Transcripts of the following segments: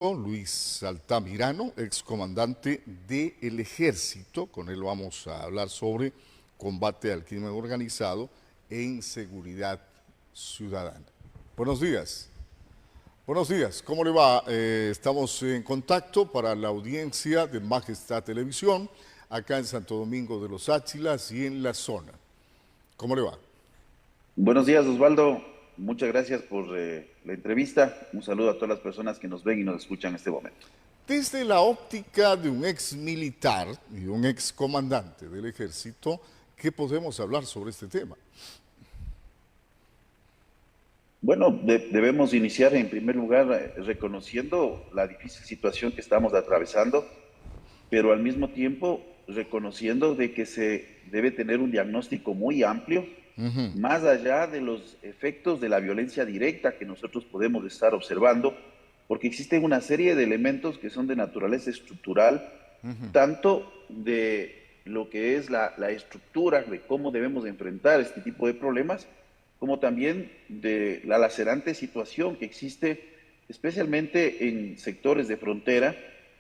Luis Altamirano, excomandante del Ejército. Con él vamos a hablar sobre combate al crimen organizado e inseguridad ciudadana. Buenos días. Buenos días, ¿cómo le va? Estamos en contacto para la audiencia de Majestad Televisión, acá en Santo Domingo de los Áchilas y en la zona. ¿Cómo le va? Buenos días, Osvaldo. Muchas gracias por la entrevista. Un saludo a todas las personas que nos ven y nos escuchan en este momento. Desde la óptica de un ex militar y un ex comandante del Ejército, ¿qué podemos hablar sobre este tema? Bueno, debemos iniciar en primer lugar reconociendo la difícil situación que estamos atravesando, pero al mismo tiempo reconociendo de que se debe tener un diagnóstico muy amplio, más allá de los efectos de la violencia directa que nosotros podemos estar observando, porque existen una serie de elementos que son de naturaleza estructural, tanto de lo que es la estructura de cómo debemos enfrentar este tipo de problemas, como también de la lacerante situación que existe especialmente en sectores de frontera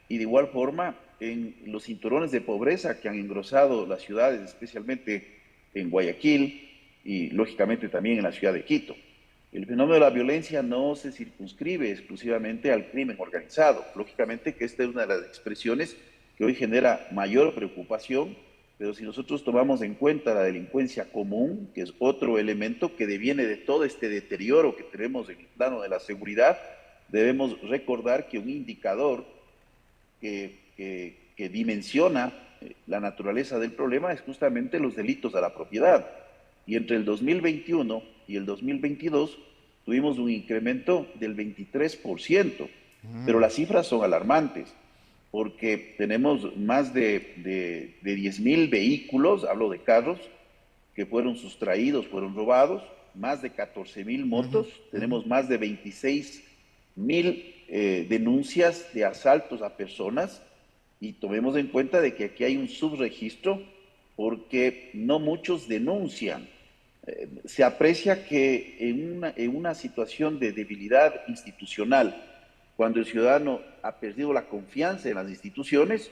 y de igual forma en los cinturones de pobreza que han engrosado las ciudades, especialmente en Guayaquil y lógicamente también en la ciudad de Quito. El fenómeno de la violencia no se circunscribe exclusivamente al crimen organizado. Lógicamente que esta es una de las expresiones que hoy genera mayor preocupación, pero si nosotros tomamos en cuenta la delincuencia común, que es otro elemento que deviene de todo este deterioro que tenemos en el plano de la seguridad, debemos recordar que un indicador que dimensiona la naturaleza del problema es justamente los delitos a la propiedad. Y entre el 2021 y el 2022 tuvimos un incremento del 23%, pero las cifras son alarmantes, porque tenemos más de 10.000 vehículos, hablo de carros, que fueron sustraídos, fueron robados, más de 14.000 motos, tenemos más de 26.000 denuncias de asaltos a personas, y tomemos en cuenta de que aquí hay un subregistro porque no muchos denuncian. Se aprecia que en una situación de debilidad institucional, cuando el ciudadano ha perdido la confianza en las instituciones,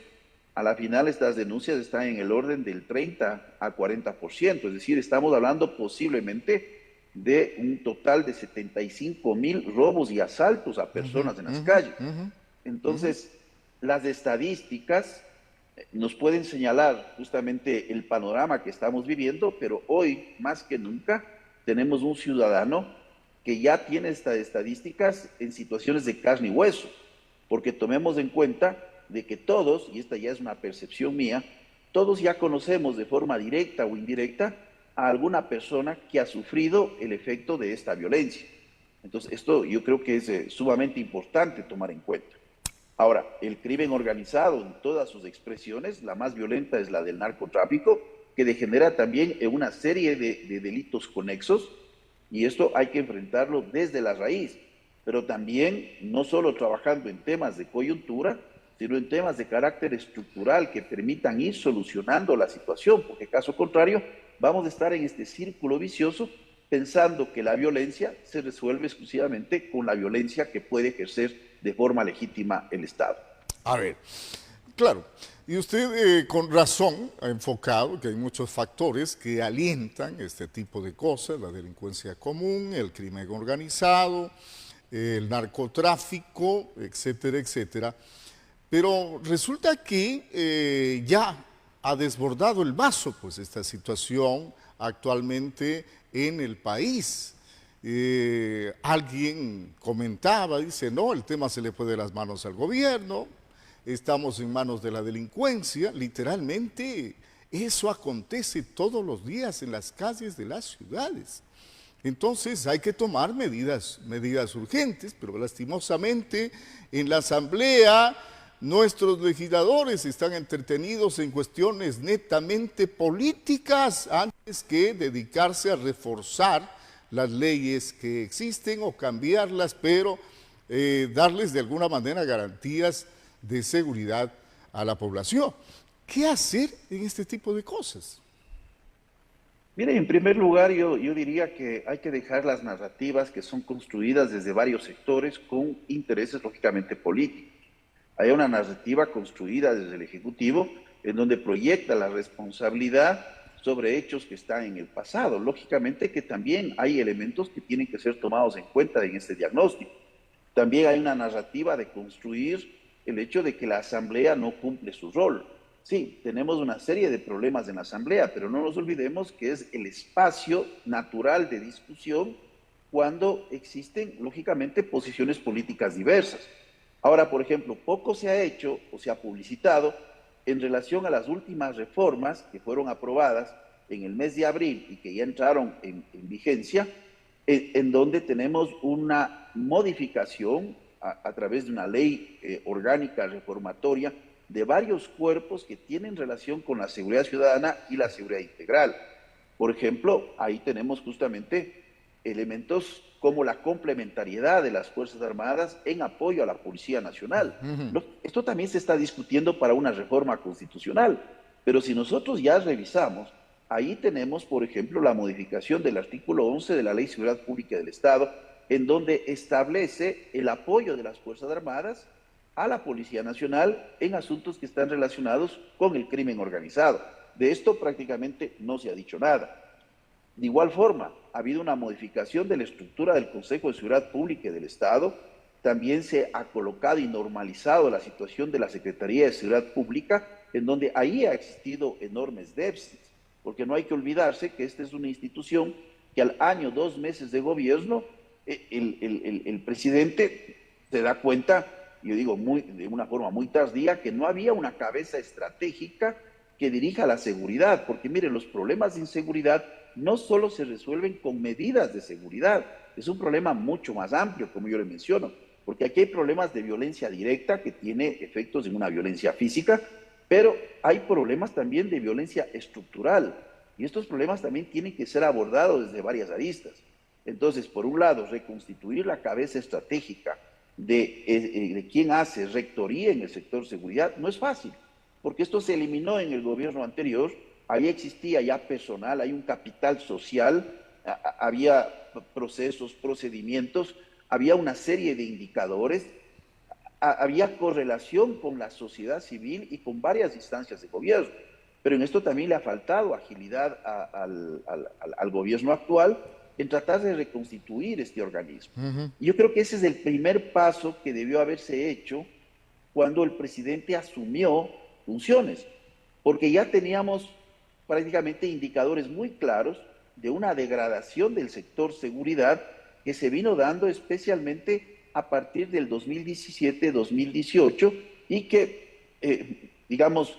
a la final estas denuncias están en el orden del 30 a 40%, es decir, estamos hablando posiblemente de un total de 75.000 robos y asaltos a personas en las calles. Entonces, las estadísticas nos pueden señalar justamente el panorama que estamos viviendo, pero hoy, más que nunca, tenemos un ciudadano que ya tiene estas estadísticas en situaciones de carne y hueso, porque tomemos en cuenta de que todos, y esta ya es una percepción mía, todos ya conocemos de forma directa o indirecta a alguna persona que ha sufrido el efecto de esta violencia. Entonces, esto yo creo que es sumamente importante tomar en cuenta. Ahora, el crimen organizado en todas sus expresiones, la más violenta es la del narcotráfico, que degenera también en una serie de delitos conexos, y esto hay que enfrentarlo desde la raíz, pero también no solo trabajando en temas de coyuntura, sino en temas de carácter estructural que permitan ir solucionando la situación, porque caso contrario, vamos a estar en este círculo vicioso pensando que la violencia se resuelve exclusivamente con la violencia que puede ejercer de forma legítima el Estado. A ver, claro, y usted con razón ha enfocado que hay muchos factores que alientan este tipo de cosas, la delincuencia común, el crimen organizado, el narcotráfico, etcétera, etcétera. Pero resulta que ya ha desbordado el vaso, pues, esta situación actualmente en el país. Alguien comentaba, dice, no, el tema se le fue de las manos al gobierno, estamos en manos de la delincuencia. Literalmente eso acontece todos los días en las calles de las ciudades. Entonces hay que tomar medidas urgentes, pero lastimosamente en la Asamblea nuestros legisladores están entretenidos en cuestiones netamente políticas antes que dedicarse a reforzar las leyes que existen o cambiarlas, pero darles de alguna manera garantías de seguridad a la población. ¿Qué hacer en este tipo de cosas? Mire, en primer lugar, yo diría que hay que dejar las narrativas que son construidas desde varios sectores con intereses lógicamente políticos. Hay una narrativa construida desde el Ejecutivo en donde proyecta la responsabilidad sobre hechos que están en el pasado. Lógicamente que también hay elementos que tienen que ser tomados en cuenta en este diagnóstico. También hay una narrativa de construir el hecho de que la Asamblea no cumple su rol. Sí, tenemos una serie de problemas en la Asamblea, pero no nos olvidemos que es el espacio natural de discusión cuando existen, lógicamente, posiciones políticas diversas. Ahora, por ejemplo, poco se ha hecho o se ha publicitado en relación a las últimas reformas que fueron aprobadas en el mes de abril y que ya entraron en vigencia, en donde tenemos una modificación a través de una ley orgánica reformatoria de varios cuerpos que tienen relación con la seguridad ciudadana y la seguridad integral. Por ejemplo, ahí tenemos justamente elementos como la complementariedad de las Fuerzas Armadas en apoyo a la Policía Nacional. Esto también se está discutiendo para una reforma constitucional, pero si nosotros ya revisamos, ahí tenemos, por ejemplo, la modificación del artículo 11 de la Ley de Seguridad Pública del Estado, en donde establece el apoyo de las Fuerzas Armadas a la Policía Nacional en asuntos que están relacionados con el crimen organizado. De esto prácticamente no se ha dicho nada. De igual forma, ha habido una modificación de la estructura del Consejo de Seguridad Pública del Estado, también se ha colocado y normalizado la situación de la Secretaría de Seguridad Pública, en donde ahí ha existido enormes déficits, porque no hay que olvidarse que esta es una institución que al año, 2 meses de gobierno, el presidente se da cuenta, yo digo de una forma muy tardía, que no había una cabeza estratégica que dirija la seguridad, porque miren, los problemas de inseguridad no solo se resuelven con medidas de seguridad, es un problema mucho más amplio, como yo le menciono, porque aquí hay problemas de violencia directa que tiene efectos en una violencia física, pero hay problemas también de violencia estructural, y estos problemas también tienen que ser abordados desde varias aristas. Entonces, por un lado, reconstituir la cabeza estratégica de quien hace rectoría en el sector seguridad no es fácil, porque esto se eliminó en el gobierno anterior. Ahí existía ya personal, hay un capital social, había procesos, procedimientos, había una serie de indicadores, había correlación con la sociedad civil y con varias instancias de gobierno. Pero en esto también le ha faltado agilidad al gobierno actual en tratar de reconstituir este organismo. Y yo creo que ese es el primer paso que debió haberse hecho cuando el presidente asumió funciones, porque ya teníamos prácticamente indicadores muy claros de una degradación del sector seguridad que se vino dando especialmente a partir del 2017-2018 y que, digamos,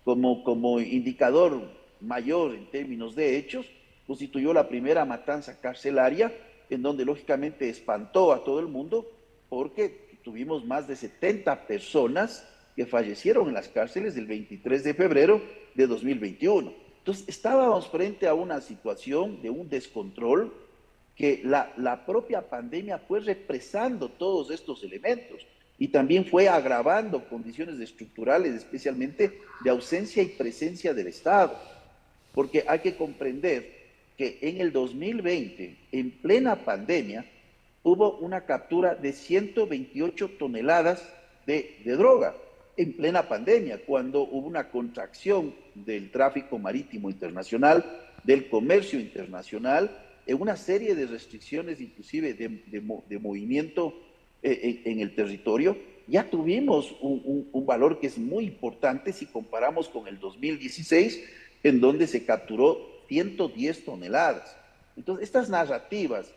como indicador mayor en términos de hechos, constituyó la primera matanza carcelaria en donde lógicamente espantó a todo el mundo porque tuvimos más de 70 personas que fallecieron en las cárceles del 23 de febrero de 2021. Entonces, estábamos frente a una situación de un descontrol que la propia pandemia fue represando todos estos elementos y también fue agravando condiciones estructurales, especialmente de ausencia y presencia del Estado. Porque hay que comprender que en el 2020, en plena pandemia, hubo una captura de 128 toneladas de droga en plena pandemia, cuando hubo una contracción del tráfico marítimo internacional, del comercio internacional, en una serie de restricciones inclusive de movimiento en el territorio. Ya tuvimos un valor que es muy importante si comparamos con el 2016, en donde se capturó 110 toneladas. Entonces, estas narrativas,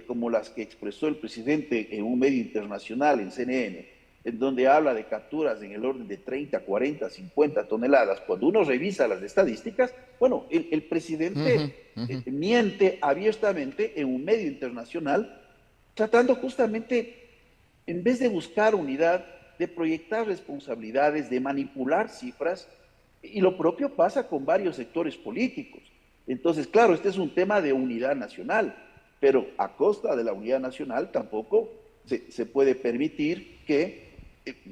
como las que expresó el presidente en un medio internacional, en CNN, en donde habla de capturas en el orden de 30, 40, 50 toneladas, cuando uno revisa las estadísticas, bueno, el presidente miente abiertamente en un medio internacional, tratando justamente, en vez de buscar unidad, de proyectar responsabilidades, de manipular cifras, y lo propio pasa con varios sectores políticos. Entonces, claro, este es un tema de unidad nacional, pero a costa de la unidad nacional tampoco se puede permitir que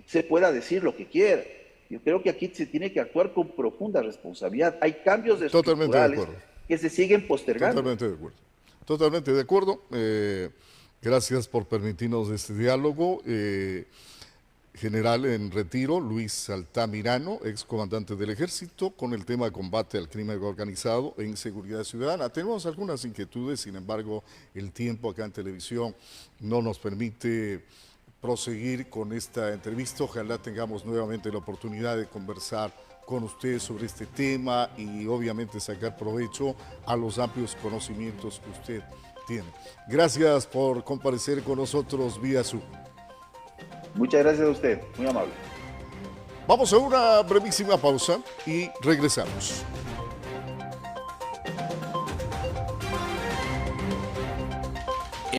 se pueda decir lo que quiera. Yo creo que aquí se tiene que actuar con profunda responsabilidad. Hay cambios Totalmente de estructurales acuerdo. que se siguen postergando. Totalmente de acuerdo. Totalmente de acuerdo. Gracias por permitirnos este diálogo. General en retiro, Luis Altamirano, excomandante del Ejército, con el tema de combate al crimen organizado e inseguridad ciudadana. Tenemos algunas inquietudes, sin embargo, el tiempo acá en televisión no nos permite proseguir con esta entrevista. Ojalá tengamos nuevamente la oportunidad de conversar con usted sobre este tema y obviamente sacar provecho a los amplios conocimientos que usted tiene. Gracias por comparecer con nosotros vía Zoom. Muchas gracias a usted, muy amable. Vamos a una brevísima pausa y regresamos.